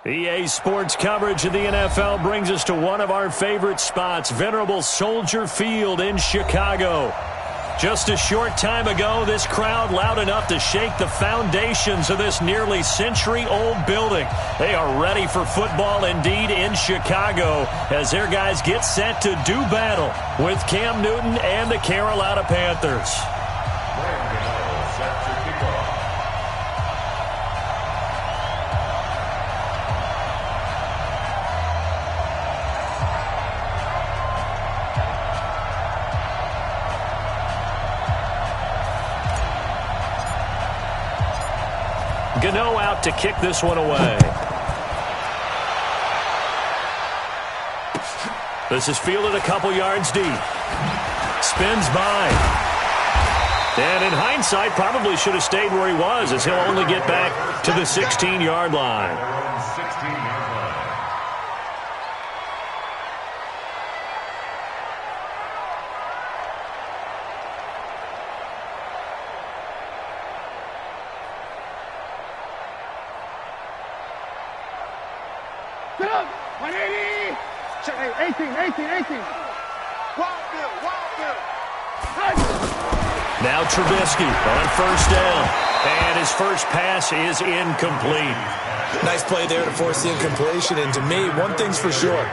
EA Sports coverage of the NFL brings us to one of our favorite spots, venerable Soldier Field in Chicago. Just a short time ago, this crowd loud enough to shake the foundations of this nearly century-old building. They are ready for football indeed in Chicago as their guys get set to do battle with Cam Newton and the Carolina Panthers. Gano out to kick this one away. This is fielded a couple yards deep. Spins by. And in hindsight, probably should have stayed where he was as he'll only get back to the 16-yard line. Now Trubisky on first down. And his first pass is incomplete. Nice play there to force the incompletion. And to me, one thing's for sure.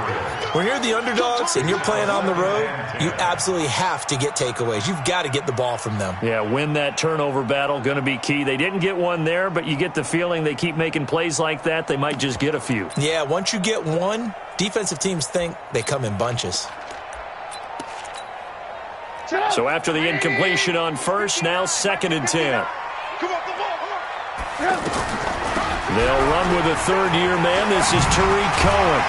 When you're the underdogs and you're playing on the road, you absolutely have to get takeaways. You've got to get the ball from them. Yeah, win that turnover battle, going to be key. They didn't get one there, but you get the feeling they keep making plays like that, they might just get a few. Yeah, once you get one, defensive teams think they come in bunches. So after the incompletion on first, now 2nd and 10. They'll run with a third-year man. This is Tariq Cohen.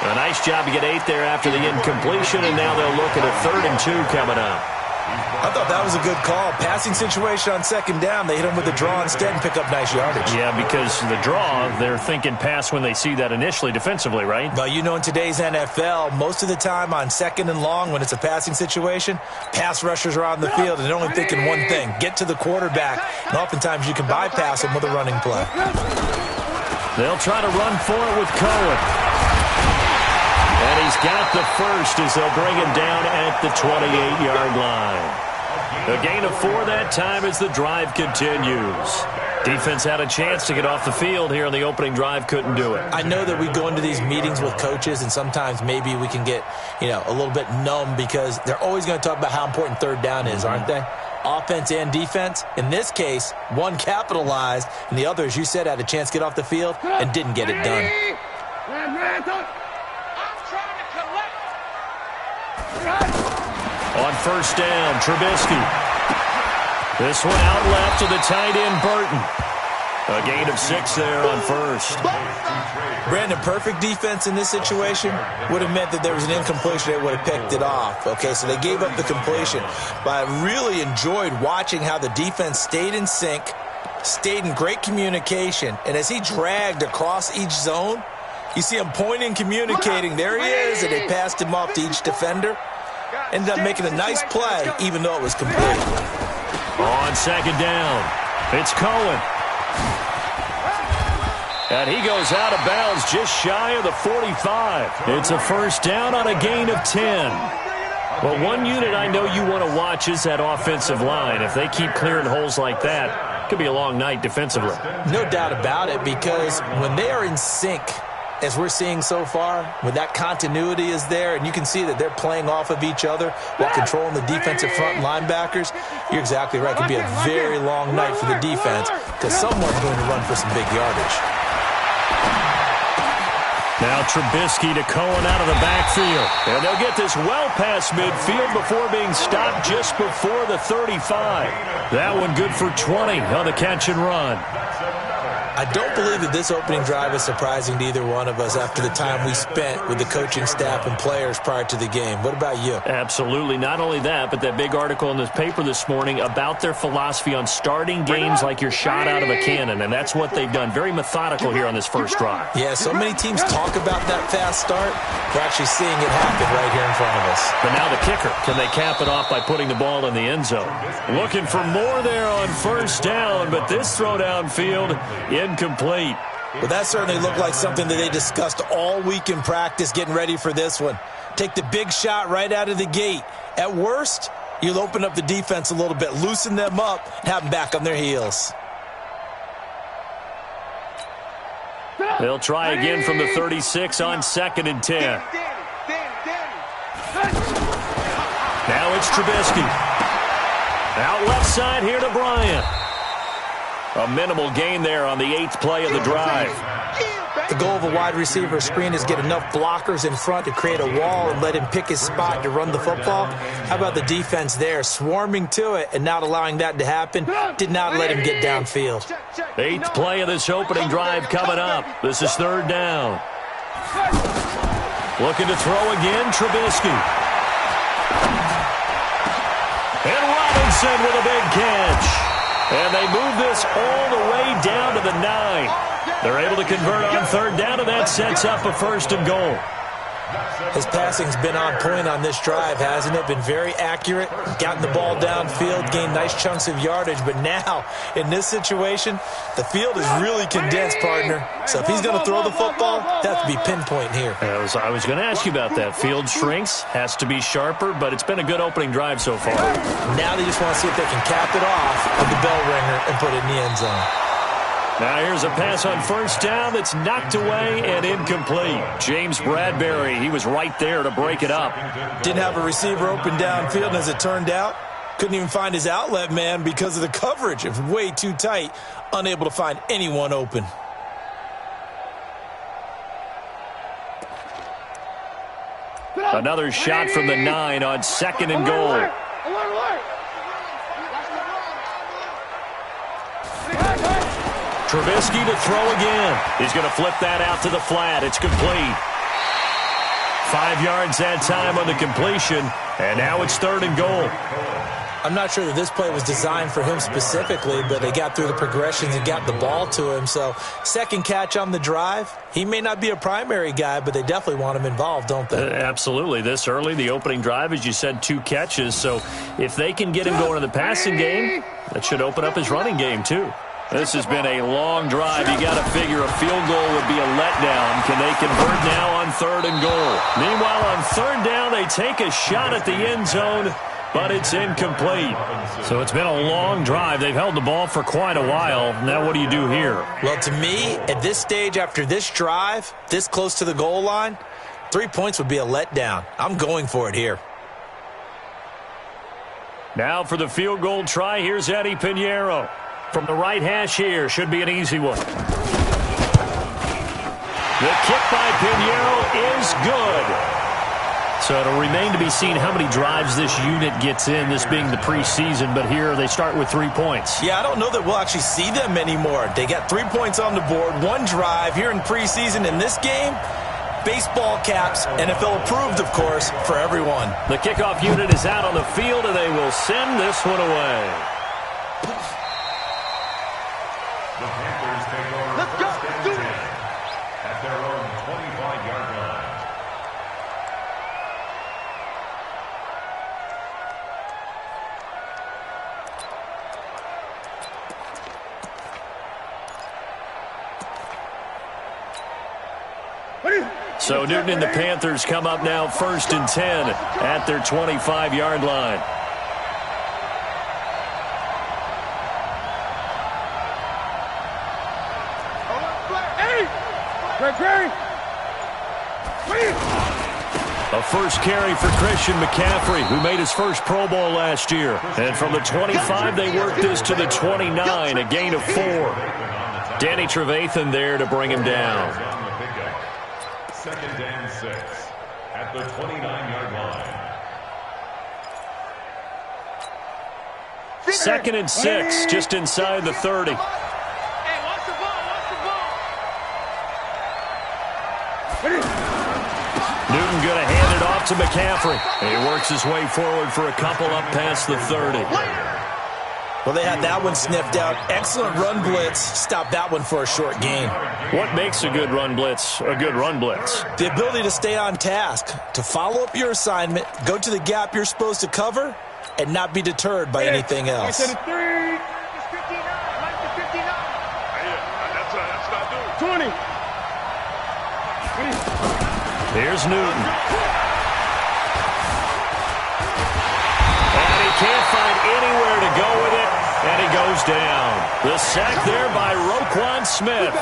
A nice job to get 8 there after the incompletion, and now they'll look at a 3rd and 2 coming up. I thought that was a good call. Passing situation on 2nd down. They hit him with the draw instead and pick up nice yardage. Yeah, because the draw, they're thinking pass when they see that initially defensively, right? Well, you know, in today's NFL, most of the time on 2nd and long when it's a passing situation, pass rushers are on the field and they're only thinking one thing, get to the quarterback. And oftentimes you can bypass them with a running play. They'll try to run for it with Cohen. And he's got the first as they'll bring him down at the 28-yard line. A gain of 4 that time as the drive continues. Defense had a chance to get off the field here on the opening drive, couldn't do it. I know that we go into these meetings with coaches, and sometimes maybe we can get, a little bit numb because they're always going to talk about how important 3rd down is, aren't they? Offense and defense. In this case, one capitalized, and the other, as you said, had a chance to get off the field and didn't get it done. On first down, Trubisky. This one out left to the tight end, Burton. A gain of 6 there on first. Brandon, perfect defense in this situation would have meant that there was an incompletion. They would have picked it off. Okay, so they gave up the completion. But I really enjoyed watching how the defense stayed in sync, stayed in great communication. And as he dragged across each zone, you see him pointing, communicating. There he is, and they passed him off to each defender. Ended up making a nice play, even though it was complete. On 2nd down, it's Cohen. And he goes out of bounds just shy of the 45. It's a first down on a gain of 10. Well, one unit I know you want to watch is that offensive line. If they keep clearing holes like that, it could be a long night defensively. No doubt about it, because when they are in sync, as we're seeing so far, when that continuity is there and you can see that they're playing off of each other while controlling the defensive front linebackers, you're exactly right. It could be a very long night for the defense because someone's going to run for some big yardage. Now Trubisky to Cohen out of the backfield. And they'll get this well past midfield before being stopped just before the 35. That one good for 20 on the catch and run. I don't believe that this opening drive is surprising to either one of us after the time we spent with the coaching staff and players prior to the game. What about you? Absolutely. Not only that, but that big article in the paper this morning about their philosophy on starting games like you're shot out of a cannon, and that's what they've done. Very methodical here on this first drive. Yeah, so many teams talk about that fast start. We're actually seeing it happen right here in front of us. But now the kicker. Can they cap it off by putting the ball in the end zone? Looking for more there on first down, but this throw downfield incomplete. Well, that certainly looked like something that they discussed all week in practice getting ready for this one. Take the big shot right out of the gate. At worst, you'll open up the defense a little bit, loosen them up, and have them back on their heels. They'll try again from the 36 on 2nd and 10. Now it's Trubisky. Out left side here to Bryant. A minimal gain there on the 8th play of the drive. The goal of a wide receiver screen is get enough blockers in front to create a wall and let him pick his spot to run the football. How about the defense there, swarming to it and not allowing that to happen? Did not let him get downfield. 8th play of this opening drive coming up. This is 3rd down. Looking to throw again, Trubisky. And Robinson with a big catch. And they move this all the way down to the 9. They're able to convert on 3rd down, and that sets up a 1st and goal. His passing's been on point on this drive, hasn't it? Been very accurate, gotten the ball downfield, gained nice chunks of yardage. But now, in this situation, the field is really condensed, partner. So if he's going to throw the football, that has to be pinpoint here. I was going to ask you about that. Field shrinks, has to be sharper, but it's been a good opening drive so far. Now they just want to see if they can cap it off with the bell ringer and put it in the end zone. Now here's a pass on 1st down that's knocked away and incomplete. James Bradbury, he was right there to break it up. Didn't have a receiver open downfield, and as it turned out, couldn't even find his outlet man because of the coverage. It was way too tight, unable to find anyone open. Another shot from the 9 on 2nd and goal. Trubisky to throw again. He's going to flip that out to the flat. It's complete. 5 yards that time on the completion, and now it's 3rd and goal. I'm not sure that this play was designed for him specifically, but they got through the progressions and got the ball to him. So 2nd catch on the drive. He may not be a primary guy, but they definitely want him involved, don't they? Absolutely. This early, the opening drive, as you said, 2 catches. So if they can get him going in the passing game, that should open up his running game too. This has been a long drive. You got to figure a field goal would be a letdown. Can they convert now on 3rd and goal? Meanwhile, on 3rd down, they take a shot at the end zone, but it's incomplete. So it's been a long drive. They've held the ball for quite a while. Now what do you do here? Well, to me, at this stage after this drive, this close to the goal line, 3 points would be a letdown. I'm going for it here. Now for the field goal try, here's Eddie Pinheiro. From the right hash here, should be an easy one. The kick by Pinheiro is good. So it'll remain to be seen how many drives this unit gets in, this being the preseason, but here they start with 3 points. Yeah, I don't know that we'll actually see them anymore. They got 3 points on the board, 1 drive here in preseason. In this game, baseball caps, NFL approved, of course, for everyone. The kickoff unit is out on the field, and they will send this one away. The Panthers take over. Let's go. Do it. At their own 25-yard line. So Newton and the Panthers come up now 1st and 10 at their 25-yard line. A first carry for Christian McCaffrey, who made his first Pro Bowl last year. And from the 25, they worked this to the 29, a gain of 4. Danny Trevathan there to bring him down. 2nd and 6 at the 29-yard line. 2nd and 6, just inside the 30. Newton going to hand it off to McCaffrey. And he works his way forward for a couple up past the 30. Well, they had that one sniffed out. Excellent run blitz. Stop that one for a short gain. What makes a good run blitz a good run blitz? The ability to stay on task, to follow up your assignment, go to the gap you're supposed to cover, and not be deterred by anything else. That's what I do. Here's Newton. And he can't find anywhere to go with it, and he goes down. The sack there by Roquan Smith.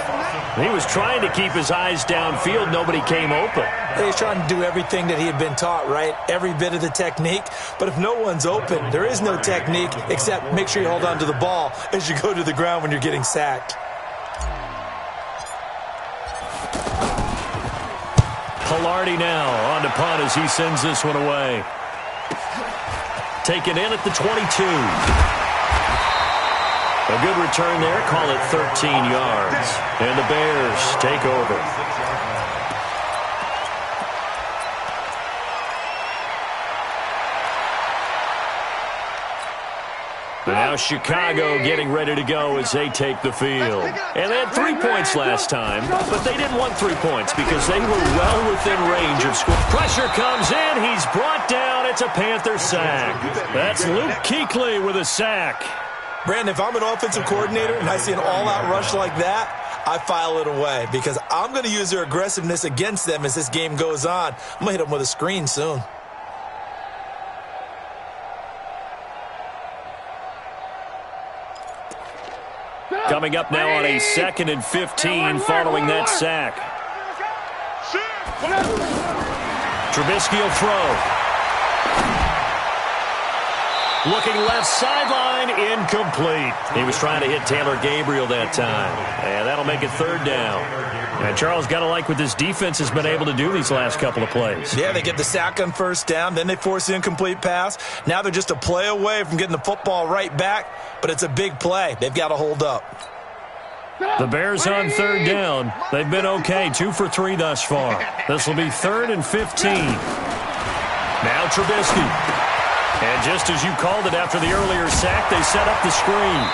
He was trying to keep his eyes downfield. Nobody came open. He's trying to do everything that he had been taught, right? Every bit of the technique. But if no one's open, there is no technique except make sure you hold on to the ball as you go to the ground when you're getting sacked. Pilardi now on to punt as he sends this one away. Taken in at the 22. A good return there. Call it 13 yards. And the Bears take over. But now Chicago getting ready to go as they take the field. And they had 3 points last time, but they didn't want 3 points because they were well within range of score. Pressure comes in. He's brought down. It's a Panther sack. That's Luke Kuechly with a sack. Brandon, if I'm an offensive coordinator and I see an all-out rush like that, I file it away because I'm going to use their aggressiveness against them as this game goes on. I'm going to hit them with a screen soon. Coming up now on a 2nd and 15 following that sack. Trubisky will throw. Looking left sideline, incomplete. He was trying to hit Taylor Gabriel that time. And that'll make it 3rd down. And Charles, got to like what this defense has been able to do these last couple of plays. Yeah, they get the sack on 1st down, then they force the incomplete pass. Now they're just a play away from getting the football right back, but it's a big play. They've got to hold up. The Bears on 3rd down. They've been okay, 2 for 3 thus far. This will be 3rd and 15. Now Trubisky. And just as you called it after the earlier sack, they set up the screen.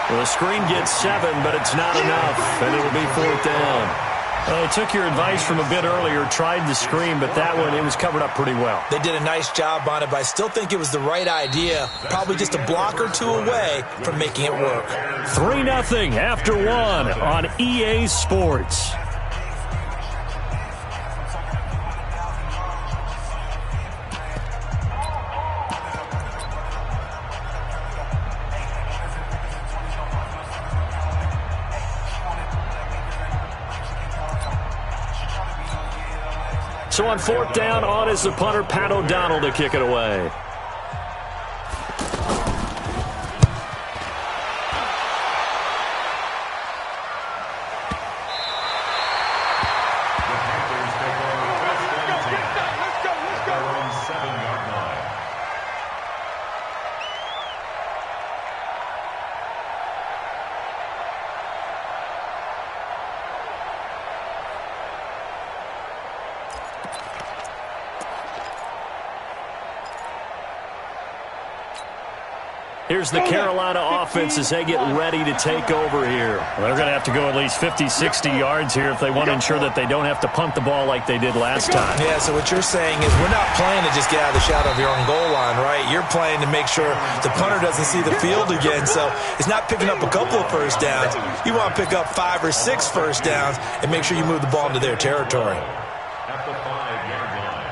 Well, the screen gets 7, but it's not enough, and it'll be 4th down. Well, I took your advice from a bit earlier, tried the screen, but that one, it was covered up pretty well. They did a nice job on it, but I still think it was the right idea. Probably just a block or 2 away from making it work. 3-0 after 1 on EA Sports. So on 4th down, on is the punter, Pat O'Donnell, to kick it away. Here's the Carolina offense as they get ready to take over here. Well, they're going to have to go at least 50, 60 yards here if they want to ensure that they don't have to punt the ball like they did last time. Yeah, so what you're saying is we're not playing to just get out of the shadow of your own goal line, right? You're playing to make sure the punter doesn't see the field again. So it's not picking up a couple of 1st downs. You want to pick up 5 or 6 1st downs and make sure you move the ball into their territory. At the 5-yard line.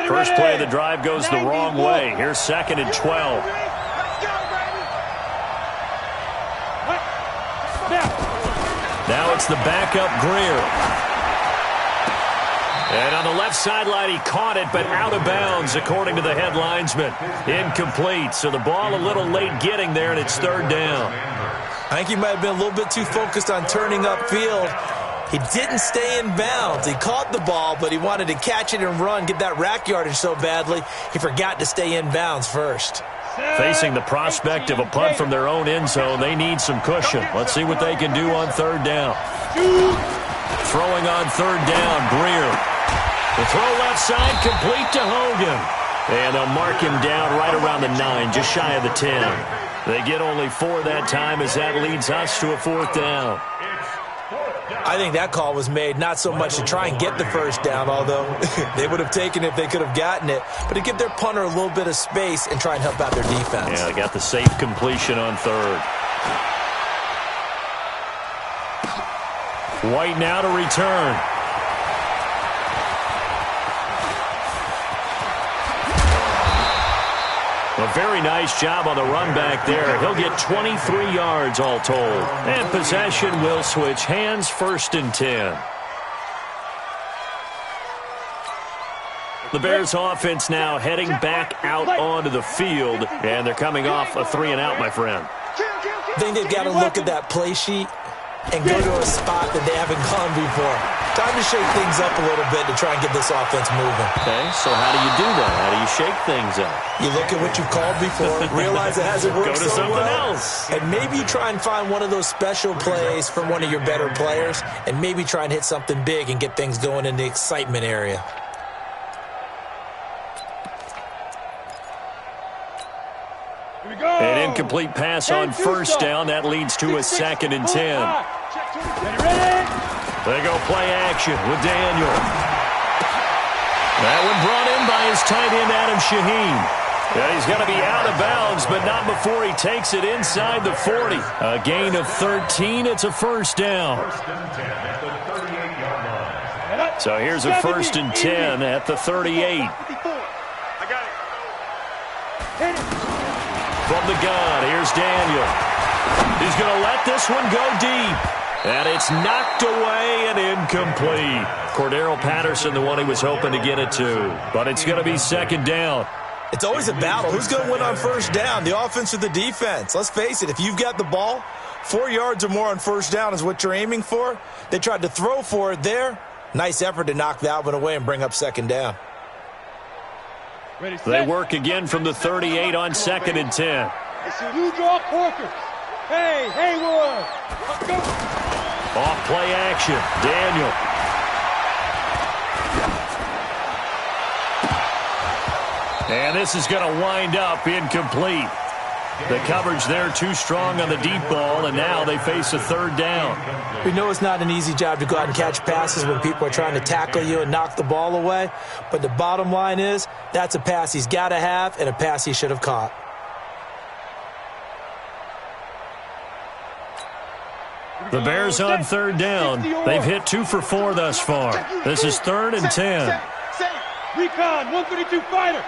First play of the drive goes the wrong way. Here's 2nd and 12. Now it's the backup Greer. And on the left sideline, he caught it, but out of bounds, according to the head linesman. Incomplete, so the ball a little late getting there, and it's 3rd down. I think he might have been a little bit too focused on turning upfield. He didn't stay in bounds. He caught the ball, but he wanted to catch it and run, get that rack yardage so badly, he forgot to stay in bounds first. Facing the prospect of a punt from their own end zone, they need some cushion. Let's see what they can do on 3rd down. Throwing on 3rd down, Greer. The throw left side, complete to Hogan. And they'll mark him down right around the 9, just shy of the 10. They get only 4 that time as that leads us to a 4th down. I think that call was made not so much to try and get the first down, although they would have taken it if they could have gotten it, but to give their punter a little bit of space and try and help out their defense. Yeah, they got the safe completion on third. White now to return. A very nice job on the run back there. He'll get 23 yards all told. And possession will switch hands, 1st and 10. The Bears offense now heading back out onto the field, and they're coming off a 3-and-out, my friend. I think they've got to look at that play sheet and go to a spot that they haven't gone before. Time to shake things up a little bit to try and get this offense moving. Okay, so how do you do that? How do you shake things up? You look at what you've called before, realize it hasn't worked Go to so something well, else. and maybe try and find one of those special plays from one of your better players, and maybe try and hit something big and get things going in the excitement area. An incomplete pass on 1st down. That leads to a 2nd and 10. They go play action with Daniel. That one brought in by his tight end, Adam Shaheen. Yeah, he's got to be out of bounds, but not before he takes it inside the 40. A gain of 13. It's a 1st down. So here's a 1st and 10 at the 38. From the gun, here's Daniel. He's going to let this one go deep. And it's knocked away and incomplete. Cordero Patterson, the one he was hoping to get it to. But it's going to be 2nd down. It's always a battle. Who's going to win on 1st down, the offense or the defense? Let's face it, if you've got the ball, 4 yards or more on 1st down is what you're aiming for. They tried to throw for it there. Nice effort to knock that one away and bring up 2nd down. They work again from the 38 on 2nd and 10. You draw Corker. Hey, Hayward. Let's go. Off play action. Daniel. And this is going to wind up incomplete. The coverage there too strong on the deep ball, and now they face a 3rd down. We know it's not an easy job to go out and catch passes when people are trying to tackle you and knock the ball away, but the bottom line is that's a pass he's got to have and a pass he should have caught. The Bears on 3rd down. They've hit 2 for 4 thus far. This is 3rd and 10. Recon, 152 fighter.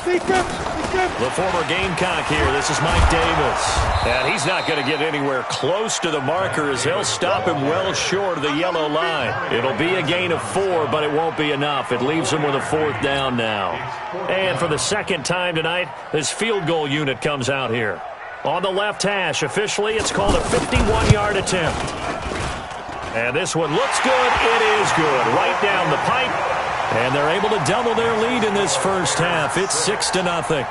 The former Gamecock here. This is Mike Davis. And he's not going to get anywhere close to the marker as they'll stop him well short of the yellow line. It'll be a gain of 4, but it won't be enough. It leaves him with a 4th down now. And for the 2nd time tonight, this field goal unit comes out here. On the left hash, officially, it's called a 51-yard attempt. And this one looks good. It is good. Right down the pipe. And they're able to double their lead in this 1st half. It's 6-0.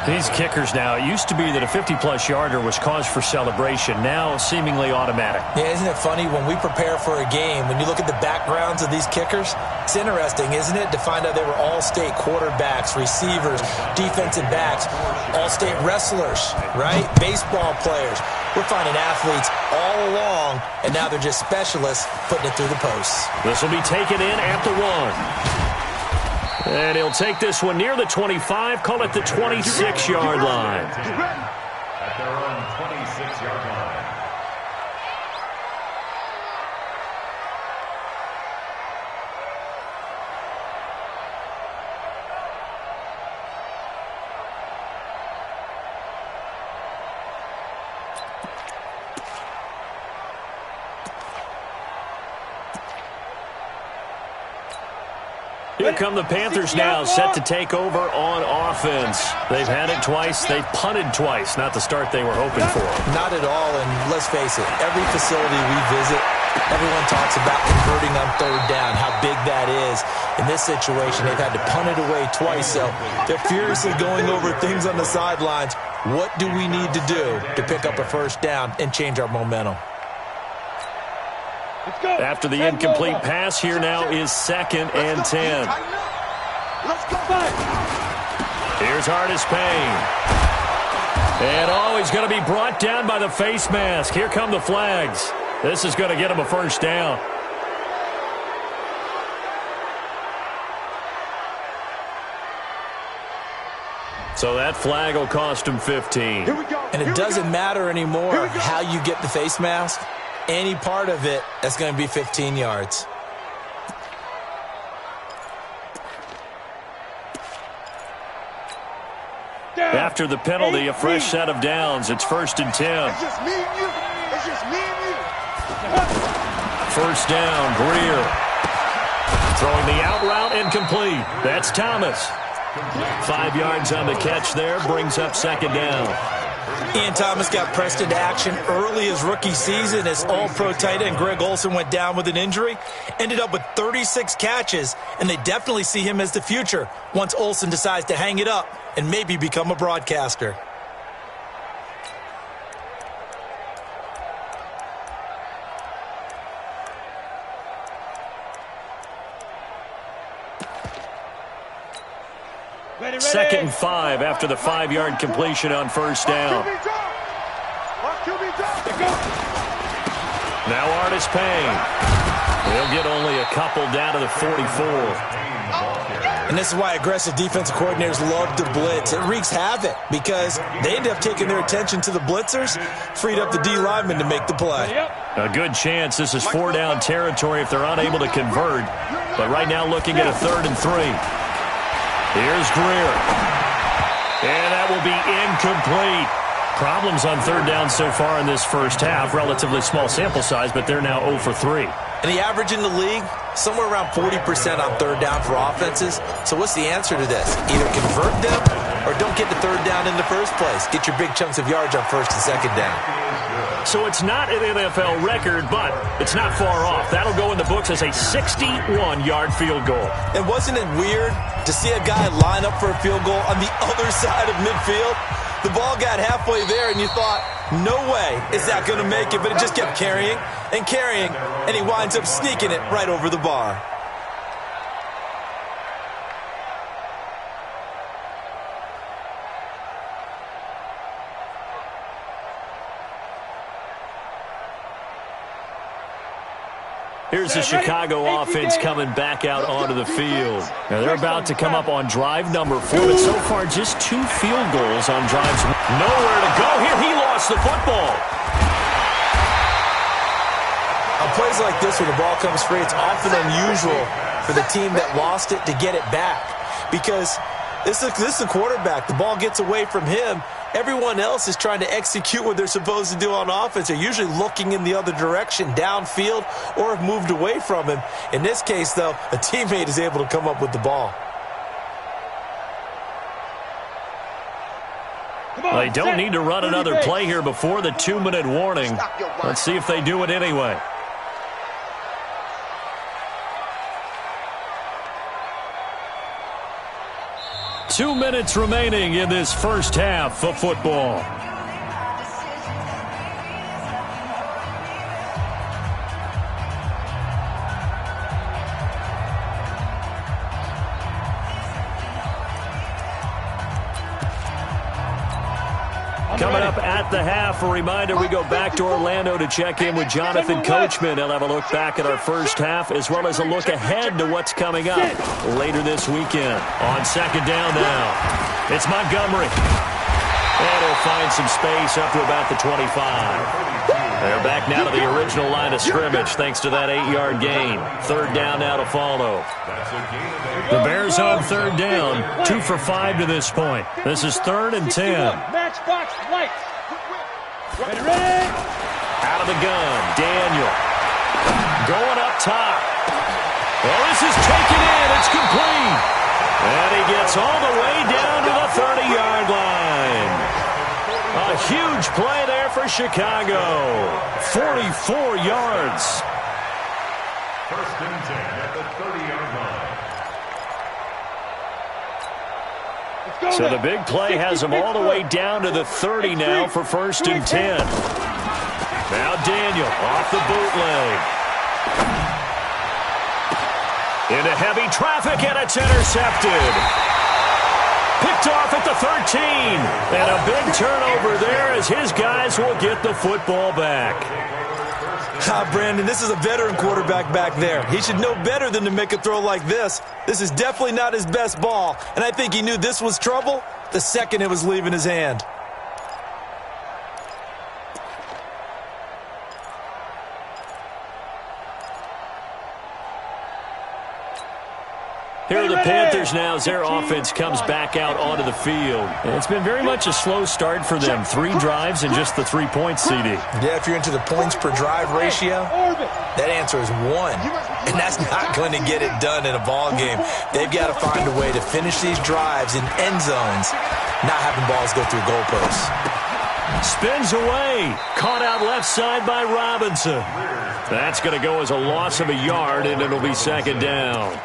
These kickers now, it used to be that a 50-plus yarder was cause for celebration. Now seemingly automatic. Yeah, isn't it funny when we prepare for a game, when you look at the backgrounds of these kickers, it's interesting, isn't it, to find out they were all-state quarterbacks, receivers, defensive backs, all-state wrestlers, right? Baseball players. We're finding athletes all along, and now they're just specialists putting it through the posts. This will be taken in at the 1. And he'll take this one near the 25, call it the 26-yard line. At their own 26-yard line. Here come the Panthers now, set to take over on offense. They've had it twice. They've punted twice. Not the start they were hoping for. Not at all, and let's face it, every facility we visit, everyone talks about converting on 3rd down, how big that is. In this situation, they've had to punt it away twice, so they're furiously going over things on the sidelines. What do we need to do to pick up a 1st down and change our momentum? After the incomplete pass, here now is 2nd and 10. Here's Hardest Payne. And he's going to be brought down by the face mask. Here come the flags. This is going to get him a first down. So that flag will cost him 15. And it doesn't matter anymore how you get the face mask. Any part of it, that's going to be 15 yards. After the penalty, a fresh set of downs. It's 1st and 10. It's just me and you. It's just me and you. First down, Greer. Throwing the out route incomplete. That's Thomas. 5 yards on the catch there, brings up 2nd down. Ian Thomas got pressed into action early his rookie season as All-Pro tight end Greg Olsen went down with an injury. Ended up with 36 catches, and they definitely see him as the future once Olsen decides to hang it up and maybe become a broadcaster. Ready. 2nd and 5 after the 5-yard completion on first down. Now Artis Payne. He'll get only a couple down to the 44. And this is why aggressive defensive coordinators love to blitz. It wreaks havoc because they end up taking their attention to the blitzers, freed up the D lineman to make the play. A good chance this is 4-down territory if they're unable to convert. But right now looking at a 3rd and 3. Here's Greer. And that will be incomplete. Problems on 3rd down so far in this first half. Relatively small sample size, but they're now 0 for 3. And the average in the league, somewhere around 40% on 3rd down for offenses. So what's the answer to this? Either convert them or don't get the 3rd down in the first place. Get your big chunks of yards on 1st and 2nd down. So it's not an NFL record, but it's not far off. That'll go in the books as a 61-yard field goal. And wasn't it weird to see a guy line up for a field goal on the other side of midfield? The ball got halfway there, and you thought, no way is that going to make it, but it just kept carrying and carrying, and he winds up sneaking it right over the bar. Here's the Chicago offense coming back out onto the field. Now they're about to come up on drive number 4, but so far just 2 field goals on drives. Nowhere to go here. He lost the football. On plays like this when the ball comes free, it's often unusual for the team that lost it to get it back because this is a quarterback. The ball gets away from him. Everyone else is trying to execute what they're supposed to do on offense. They're usually looking in the other direction, downfield, or have moved away from him. In this case, though, a teammate is able to come up with the ball. They don't need to run another play here before the 2-minute warning. Let's see if they do it anyway. Two minutes remaining in this first half of football. Coming up at the half, a reminder, we go back to Orlando to check in with Jonathan Coachman. He'll have a look back at our first half as well as a look ahead to what's coming up later this weekend. On 2nd down now, it's Montgomery. And he'll find some space up to about the 25. They're back now to the original line of scrimmage thanks to that 8-yard gain. 3rd down now to follow. The Bears on 3rd down, 2 for 5 to this point. This is 3rd and 10. Matchbox lights. Ready. Out of the gun, Daniel. Going up top. Well, this is taken in. It's complete. And he gets all the way down to the 30-yard line. A huge play there for Chicago. 44 yards. 1st and 10 at the 30-yard line. So the big play has him all the way down to the 30 now for 1st and 10. Now Daniel off the bootleg. Into heavy traffic, and it's intercepted. Picked off at the 13. And a big turnover there as his guys will get the football back. Brandon, this is a veteran quarterback back there. He should know better than to make a throw like this. This is definitely not his best ball, and I think he knew this was trouble the second it was leaving his hand. Here are the Panthers now as their offense comes back out onto the field. And it's been very much a slow start for them. 3 drives and just the 3 points, CD. Yeah, if you're into the points per drive ratio, that answer is 1. And that's not going to get it done in a ball game. They've got to find a way to finish these drives in end zones, not having balls go through goalposts. Spins away. Caught out left side by Robinson. That's going to go as a loss of a yard, and it'll be second down.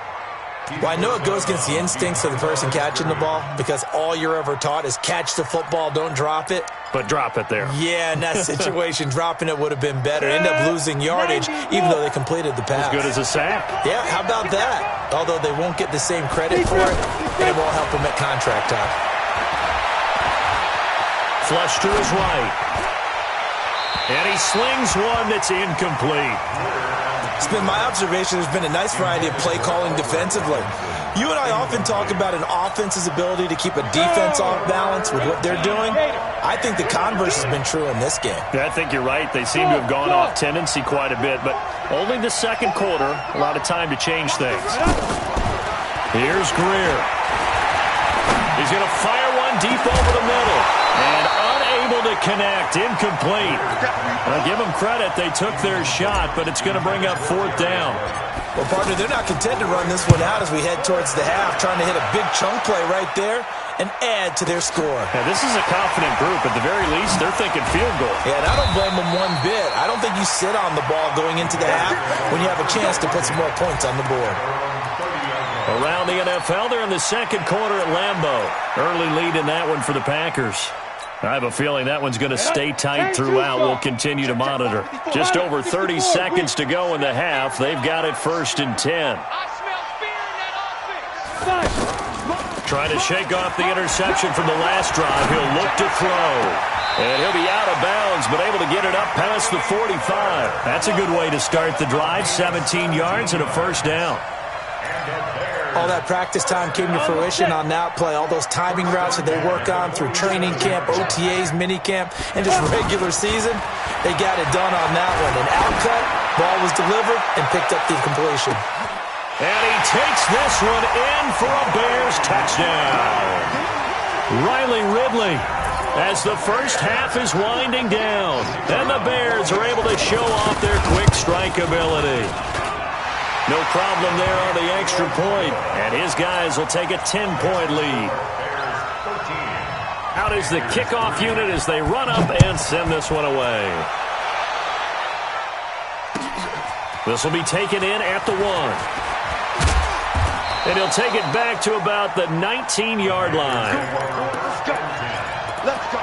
Well, I know it goes against the instincts of the person catching the ball because all you're ever taught is catch the football, don't drop it. But drop it there. Yeah, in that situation, dropping it would have been better. End up losing yardage even though they completed the pass. As good as a sack. Yeah, how about that? Although they won't get the same credit for it, and it won't help them at contract time. Flush to his right. And he slings one that's incomplete. It's been my observation there's been a nice variety of play calling defensively. You and I often talk about an offense's ability to keep a defense off balance with what they're doing. I think the converse has been true in this game. Yeah, I think you're right. They seem to have gone off tendency quite a bit, but only the second quarter, a lot of time to change things. Here's Greer. He's going to fire one deep over the middle. And unable to connect. Incomplete. I'll give them credit. They took their shot, but it's going to bring up 4th down. Well, partner, they're not content to run this one out as we head towards the half, trying to hit a big chunk play right there and add to their score. Yeah, this is a confident group. At the very least, they're thinking field goal. Yeah, and I don't blame them one bit. I don't think you sit on the ball going into the half when you have a chance to put some more points on the board. Around the NFL, they're in the second quarter at Lambeau. Early lead in that one for the Packers. I have a feeling that one's going to stay tight throughout. We'll continue to monitor. Just over 30 seconds to go in the half. They've got it 1st and 10. Trying to shake off the interception from the last drive. He'll look to throw. And he'll be out of bounds, but able to get it up past the 45. That's a good way to start the drive. 17 yards and a 1st down. All that practice time came to fruition on that play. All those timing routes that they work on through training camp, OTAs, minicamp, and just regular season, they got it done on that one. An outcut, ball was delivered, and picked up the completion. And he takes this one in for a Bears touchdown. Riley Ridley, as the first half is winding down, and the Bears are able to show off their quick strike ability. No problem there on the extra point, and his guys will take a 10-point lead. Out is the kickoff unit as they run up and send this one away. This will be taken in at the 1. And he'll take it back to about the 19-yard line. Let's go. Let's go.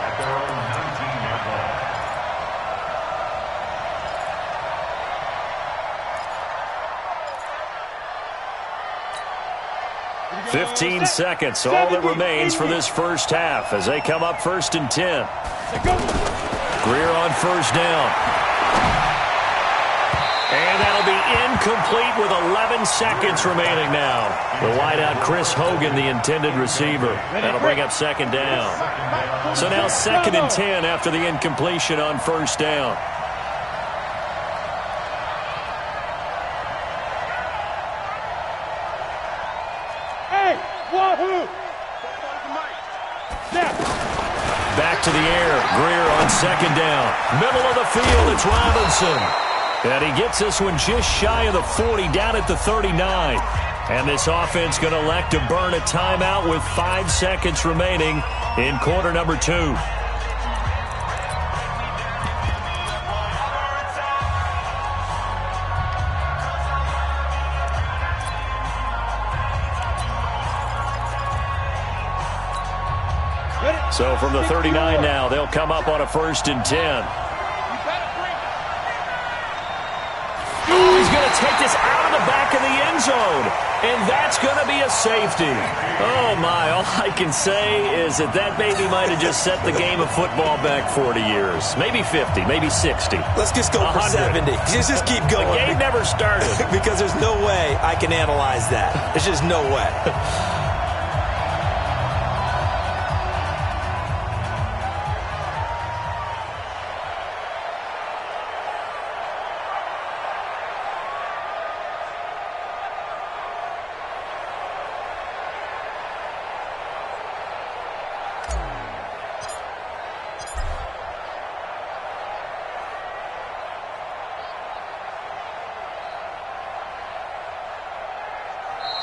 15 seconds, all that remains for this first half as they come up 1st and 10. Greer on 1st down. And that'll be incomplete with 11 seconds remaining now. The wideout Chris Hogan, the intended receiver. That'll bring up 2nd down. So now 2nd and 10 after the incompletion on 1st down. Back to the air. Greer on 2nd down. Middle of the field, it's Robinson. And he gets this one just shy of the 40, down at the 39. And this offense going to elect to burn a timeout with 5 seconds remaining in quarter number 2. So from the 39 now, they'll come up on a 1st and 10. Oh, he's going to take this out of the back of the end zone. And that's going to be a safety. Oh, my. All I can say is that baby might have just set the game of football back 40 years. Maybe 50, maybe 60. Let's just go 100. for 70. Just keep going. The game never started. Because there's no way I can analyze that. There's just no way.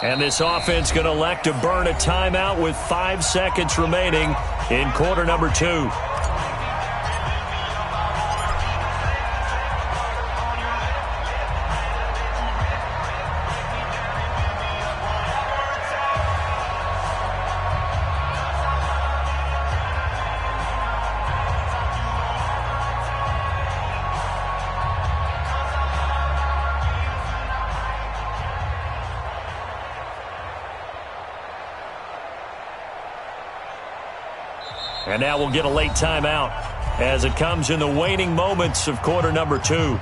And this offense going to elect to burn a timeout with 5 seconds remaining in quarter number 2. And now we'll get a late timeout as it comes in the waning moments of quarter number 2.